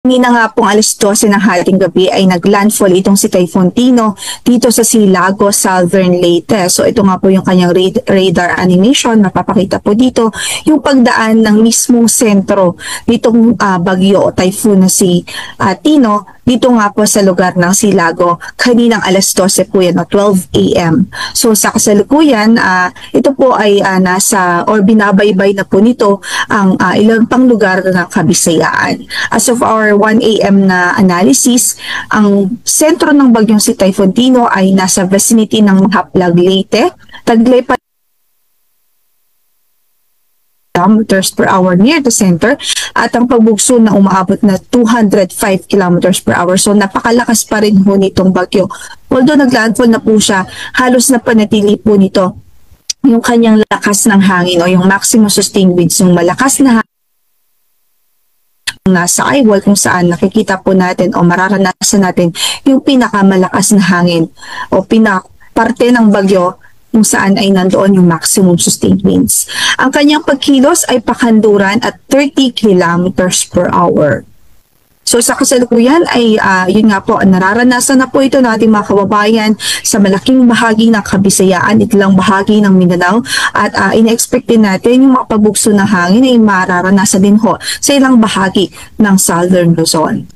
Kanina nga pong alas 12 ng hating gabi ay naglandfall itong si Typhoon Tino dito sa Silago, Southern Leyte. So ito nga po yung kanyang radar animation. Mapapakita po dito yung pagdaan ng mismong sentro nitong bagyo o typhoon na si Tino dito nga po sa lugar ng Silago. Kaninang alas 12 po yan o 12 a.m. So sa kasalukuyan, ito po ay nasa or binabaybay na po nito ang ilang pang lugar ng Kabisayaan. As of our 1 a.m. na analysis, ang sentro ng bagyong si Typhoon Tino ay nasa vicinity ng Haplag, Leyte, Taglay pa kilometers per hour near the center at ang pagbugso na umaabot na 205 kilometers per hour. So napakalakas pa rin ho nitong bagyo. Although naglandfall na po siya, halos na panatili po nito yung kanyang lakas ng hangin o yung maximum sustained winds, yung malakas na hangin nasa eyewall kung saan nakikita po natin o mararanasan natin yung pinakamalakas na hangin o parte ng bagyo kung saan ay nandoon yung maximum sustained winds. Ang kanyang pagkilos ay pakanduran at 30 kilometers per hour. So sa kasalukuyan ay yun nga po, nararanasan na po ito ng ating mga kababayan sa malaking bahagi ng Kabisayaan, ilang bahagi ng Mindanao at ina-expect din natin yung mga pagbugso ng hangin ay mararanasan din ho sa ilang bahagi ng Southern Luzon.